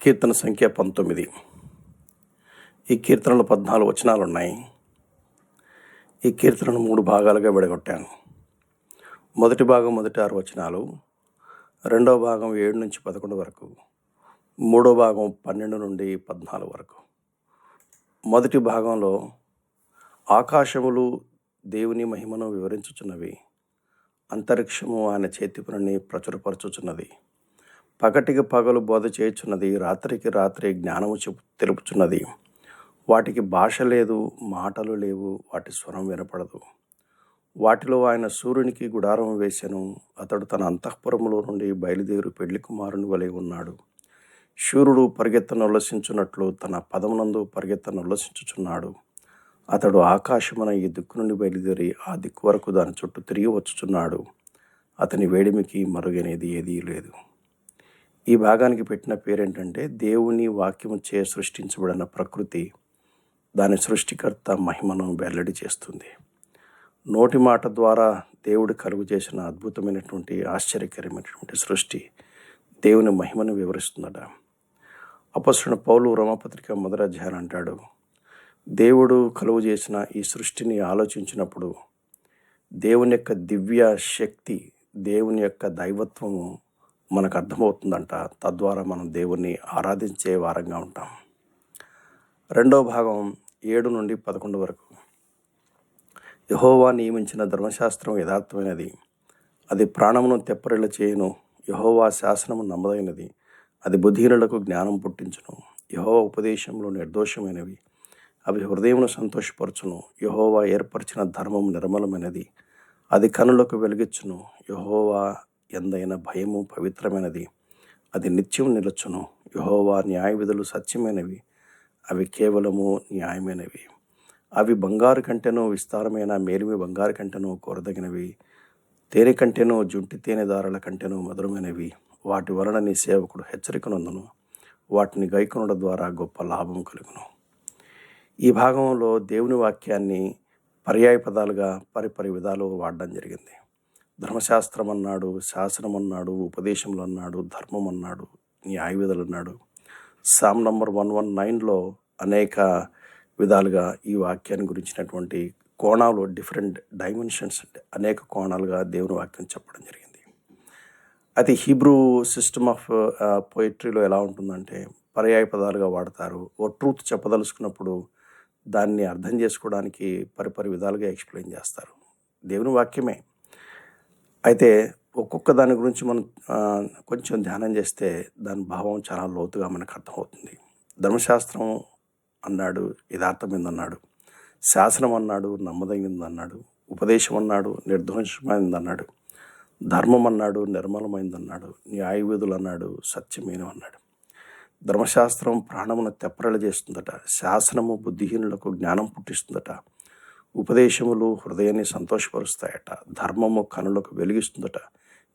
కీర్తన సంఖ్య 19. ఈ కీర్తనలో 14 వచనాలు ఉన్నాయి. ఈ కీర్తనను 3 భాగాలుగా విడగొట్టాను. మొదటి భాగం మొదటి 6 వచనాలు, రెండవ భాగం 7 నుంచి 11 వరకు, మూడో భాగం 12 నుండి 14 వరకు. మొదటి భాగంలో ఆకాశములు దేవుని మహిమను వివరించుచున్నవి, అంతరిక్షము ఆయన చేతి పనిని ప్రచురపరచుచున్నది. పగటికి పగలు బోధ చేయుచున్నది, రాత్రికి రాత్రి జ్ఞానము తెలుపుచున్నది. వాటికి భాష లేదు, మాటలు లేవు, వాటి స్వరం వినపడదు. వాటిలో ఆయన సూర్యునికి గుడారం వేసెను. అతడు తన అంతఃపురములో నుండి బయలుదేరు పెళ్లి కుమారుని వలె ఉన్నాడు. శూరుడు పరిగెత్తనొల్లసించున్నట్లు తన పదమునందు పరిగెత్తనొల్లసించుచున్నాడు. అతడు ఆకాశమున ఈ దిక్కు నుండి బయలుదేరి ఆ దిక్కు వరకు దాని చుట్టూ తిరిగి వచ్చుచున్నాడు. అతని వేడిమికి మరుగనేది ఏదీ లేదు. ఈ భాగానికి పెట్టిన పేరేంటంటే, దేవుని వాక్యము చే సృష్టించబడిన ప్రకృతి దాని సృష్టికర్త మహిమను వెల్లడి చేస్తుంది. నోటి మాట ద్వారా దేవుడు కలుగు చేసిన అద్భుతమైనటువంటి ఆశ్చర్యకరమైనటువంటి సృష్టి దేవుని మహిమను వివరిస్తుందట. అపొస్తలుడైన పౌలు రోమాపత్రిక 1వ అధ్యాయం అంటాడు, దేవుడు కలుగు చేసిన ఈ సృష్టిని ఆలోచించినప్పుడు దేవుని యొక్క దివ్య శక్తి, దేవుని యొక్క దైవత్వము మనకు అర్థమవుతుందంట. తద్వారా మనం దేవుణ్ణి ఆరాధించే వారంగా ఉంటాం. రెండవ భాగం 7 నుండి 11 వరకు. యెహోవా నియమించిన ధర్మశాస్త్రం యథార్థమైనది, అది ప్రాణమును తెప్పరిల్ల చేయును. యెహోవా శాసనము నమ్మదగినది, అది బుద్ధిహీనులకు జ్ఞానం పుట్టించును. యెహోవా ఉపదేశములు నిర్దోషమైనవి, అవి హృదయమును సంతోషపరచును. యెహోవా ఏర్పరిచిన ధర్మము నిర్మలమైనది, అది కనులకు వెలిగించును. యెహోవా ఎందైన భయము పవిత్రమైనది, అది నిత్యం నిలుచును. యెహోవా న్యాయ విధులు సత్యమైనవి, అవి కేవలము న్యాయమైనవి. అవి బంగారు కంటెనో విస్తారమైన మేలిమి బంగారు కంటెనో కోరదగినవి, తేనె కంటెనో జుంటి తేనె దారుల కంటెనో మధురమైనవి. వాటి వలన నీ సేవకుడు హెచ్చరికనందును, వాటిని గైకొనడం ద్వారా గొప్ప లాభం కలుగును. ఈ భాగంలో దేవుని వాక్యాన్ని పర్యాయ పదాలుగా పరిపరి విధాలు వాడడం జరిగింది. ధర్మశాస్త్రం అన్నాడు, శాసనం అన్నాడు, ఉపదేశములు అన్నాడు, ధర్మం అన్నాడు, న్యాయ విధులు అన్నాడు. సామ్ నంబర్ 119లో అనేక విధాలుగా ఈ వాక్యాన్ని గురించినటువంటి కోణాలు, డిఫరెంట్ డైమెన్షన్స్, అనేక కోణాలుగా దేవుని వాక్యం చెప్పడం జరిగింది. అది హీబ్రూ సిస్టమ్ ఆఫ్ పోయిట్రీలో ఎలా ఉంటుందంటే, పర్యాయ పదాలుగా వాడతారు. ఓ ట్రూత్ చెప్పదలుచుకున్నప్పుడు దాన్ని అర్థం చేసుకోవడానికి పరిపరి విధాలుగా ఎక్స్ప్లెయిన్ చేస్తారు. దేవుని వాక్యమే అయితే ఒక్కొక్క దాని గురించి మనం కొంచెం ధ్యానం చేస్తే దాని భావం చాలా లోతుగా మనకు అర్థమవుతుంది. ధర్మశాస్త్రం అన్నాడు, యథార్థమైందన్నాడు. శాసనం అన్నాడు, నమ్మదగిందన్నాడు. ఉపదేశం అన్నాడు, నిర్దోషమైందన్నాడు. ధర్మం అన్నాడు, నిర్మలమైందన్నాడు. న్యాయ విధులు అన్నాడు, సత్యమైన అన్నాడు. ధర్మశాస్త్రం ప్రాణమును తెప్పరల చేస్తుందట. శాసనము బుద్ధిహీనులకు జ్ఞానం పుట్టిస్తుందట. ఉపదేశములు హృదయాన్ని సంతోషపరుస్తాయట. ధర్మము కనులకు వెలిగిస్తుందట.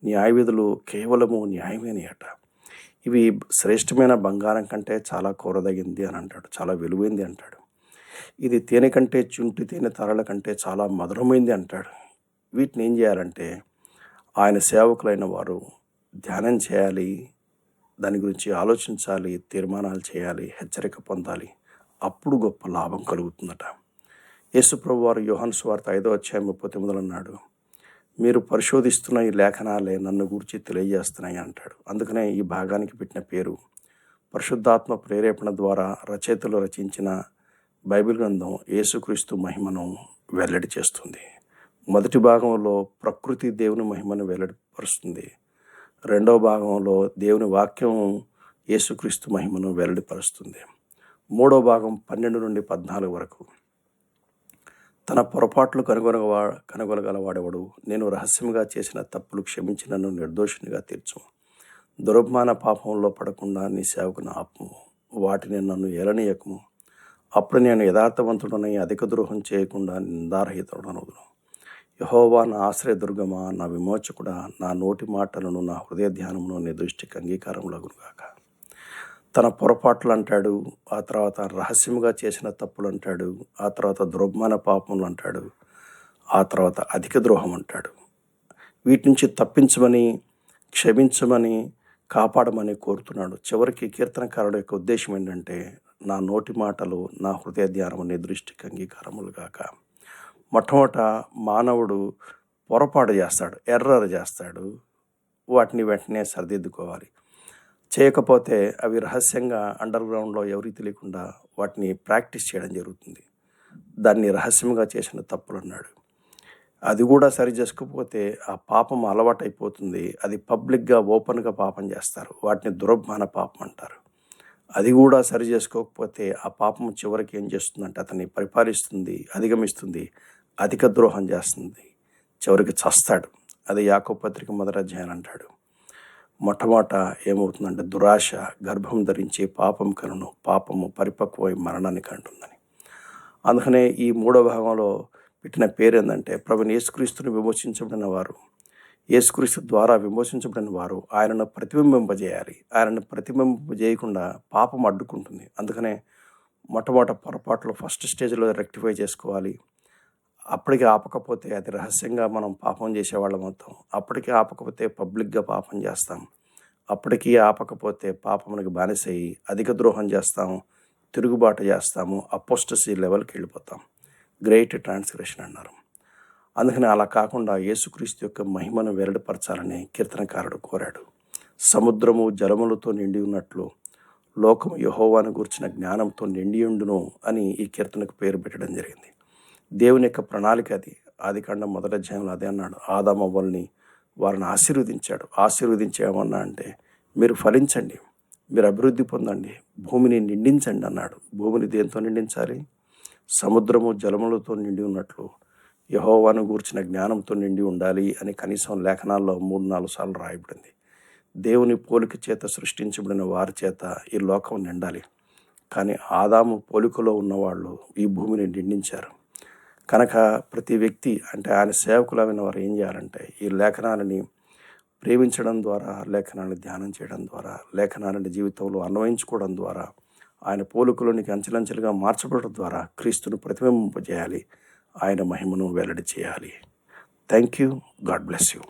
న్యాయ విధులు కేవలము న్యాయమైనయట. ఇవి శ్రేష్టమైన బంగారం కంటే చాలా కోరదగింది అని అంటాడు, చాలా విలువైంది అంటాడు. ఇది తేనె కంటే చుంటి తేనె తరల కంటే చాలా మధురమైంది అంటాడు. వీటిని ఏం చేయాలంటే ఆయన సేవకులైన వారు ధ్యానం చేయాలి, దాని గురించి ఆలోచించాలి, తీర్మానాలు చేయాలి, హెచ్చరిక పొందాలి. అప్పుడు గొప్ప లాభం కలుగుతుందట. యేసుప్రభు వారు యోహాను సువార్త 5వ అధ్యాయం 39 అన్నాడు, మీరు పరిశోధిస్తున్న ఈ లేఖనాలే నన్ను గురించి తెలియజేస్తున్నాయి అంటాడు. అందుకనే ఈ భాగానికి పెట్టిన పేరు పరిశుద్ధాత్మ ప్రేరేపణ ద్వారా రచయితలు రచించిన బైబిల్ గ్రంథం యేసుక్రీస్తు మహిమను వెల్లడి చేస్తుంది. మొదటి భాగంలో ప్రకృతి దేవుని మహిమను వెల్లడిపరుస్తుంది. రెండవ భాగంలో దేవుని వాక్యం యేసుక్రీస్తు మహిమను వెల్లడిపరుస్తుంది. మూడో భాగం 12 నుండి 14 వరకు. తన పొరపాట్లు కనుగొనగలవాడెవడు? నేను రహస్యంగా చేసిన తప్పులు క్షమించి నన్ను నిర్దోషినిగా తీర్చు. దురభిమాన పాపంలో పడకుండా నీ సేవకుని ఆపుము. వాటిని నన్ను ఏలనీయకము. అప్పుడు నేను యథార్థవంతుడనై అధిక ద్రోహం చేయకుండా నిందారహితుడనవుదును. యెహోవా నా ఆశ్రయదుర్గమా, నా విమోచకుడా, నా నోటి మాటలను నా హృదయ ధ్యానమును నీ దృష్టికి అంగీకారములగునుగాక. తన పొరపాట్లు అంటాడు, ఆ తర్వాత రహస్యంగా చేసిన తప్పులు అంటాడు, ఆ తర్వాత దుర్మాన పాపములు అంటాడు, ఆ తర్వాత అధిక ద్రోహం అంటాడు. వీటి నుంచి తప్పించమని, క్షమించమని, కాపాడమని కోరుతున్నాడు. చివరికి కీర్తనకారుడు యొక్క ఉద్దేశం ఏంటంటే, నా నోటి మాటలు నా హృదయ ధ్యానము నీ దృష్టికి అంగీకారములు గాక. మొట్టమొదట మానవుడు పొరపాటు చేస్తాడు, ఎర్రర్ చేస్తాడు. వాటిని వెంటనే సరిదిద్దుకోవాలి. చేయకపోతే అవి రహస్యంగా అండర్ గ్రౌండ్లో ఎవరికి తెలియకుండా వాటిని ప్రాక్టీస్ చేయడం జరుగుతుంది. దాన్ని రహస్యంగా చేసిన తప్పులు అన్నాడు. అది కూడా సరి చేసుకోకపోతే ఆ పాపం అలవాటైపోతుంది. అది పబ్లిక్గా ఓపెన్గా పాపం చేస్తారు. వాటిని దురభ్మాన పాపం అంటారు. అది కూడా సరి చేసుకోకపోతే ఆ పాపం చివరికి ఏం చేస్తుందంటే అతన్ని పరిపాలిస్తుంది, అధిగమిస్తుంది, అధిక ద్రోహం చేస్తుంది, చివరికి చస్తాడు. అది యాకోబు పత్రిక 1వ అధ్యాయం అంటాడు. మొట్టమొదట ఏమవుతుందంటే దురాశ గర్భం ధరించి పాపం కనును, పాపము పరిపక్వమై మరణానికి అంటుందని. అందుకనే ఈ 3వ భాగంలో పెట్టిన పేరు ఏంటంటే, ప్రభుని యేసుక్రీస్తుని విమోచించబడిన వారు, యేసుక్రీస్తు ద్వారా విమోచించబడిన వారు ఆయనను ప్రతిబింబింపజేయాలి. ఆయనను ప్రతిబింబింపజేయకుండా పాపం అడ్డుకుంటుంది. అందుకనే మొట్టమొదట పొరపాట్లు ఫస్ట్ స్టేజ్లో రెక్టిఫై చేసుకోవాలి. అప్పటికి ఆపకపోతే అది రహస్యంగా మనం పాపం చేసేవాళ్ళం అవుతాం. అప్పటికి ఆపకపోతే పబ్లిక్గా పాపం చేస్తాం. అప్పటికి ఆపకపోతే పాపమునికి బానిసయ్యి అధిక ద్రోహం చేస్తాం, తిరుగుబాటు చేస్తాము, అపోస్టసీ లెవెల్కి వెళ్ళిపోతాం. గ్రేట్ ట్రాన్స్గ్రెషన్ అన్నారు. అందుకని అలా కాకుండా యేసుక్రీస్తు యొక్క మహిమను వెల్లడిపరచాలని కీర్తనకారుడు కోరాడు. సముద్రము జలములతో నిండి ఉన్నట్లు లోకము యెహోవాను గూర్చిన జ్ఞానంతో నిండియుండును అని ఈ కీర్తనకు పేరు పెట్టడం జరిగింది. దేవుని యొక్క ప్రణాళిక అది. ఆదికాండం 1వ అధ్యాయంలో అదే అన్నాడు. ఆదామవ్వల్ని వారిని ఆశీర్వదించాడు. ఆశీర్వదించేమన్నా అంటే మీరు ఫలించండి, మీరు అభివృద్ధి పొందండి, భూమిని నిండించండి అన్నాడు. భూమిని దేంతో నిండించాలి? సముద్రము జలములతో నిండి ఉన్నట్లు యెహోవాను గూర్చిన జ్ఞానంతో నిండి ఉండాలి అని కనీసం లేఖనాల్లో 3-4 సార్లు రాయబడింది. దేవుని పోలిక చేత సృష్టించబడిన వారి చేత ఈ లోకం నిండాలి. కానీ ఆదాము పోలికలో ఉన్నవాళ్ళు ఈ భూమిని నిండించారు. కనుక ప్రతి వ్యక్తి అంటే ఆయన సేవకులైన వారు ఏం చేయాలంటే ఈ లేఖనాలని ప్రేమించడం ద్వారా, లేఖనాన్ని ధ్యానం చేయడం ద్వారా, లేఖనాన్ని జీవితంలో అన్వయించుకోవడం ద్వారా, ఆయన పోలికలోనికి అంచెలంచెలుగా మార్చబడడం ద్వారా క్రీస్తును ప్రతిబింబింపజేయాలి, ఆయన మహిమను వెల్లడి చేయాలి. Thank you. God bless you.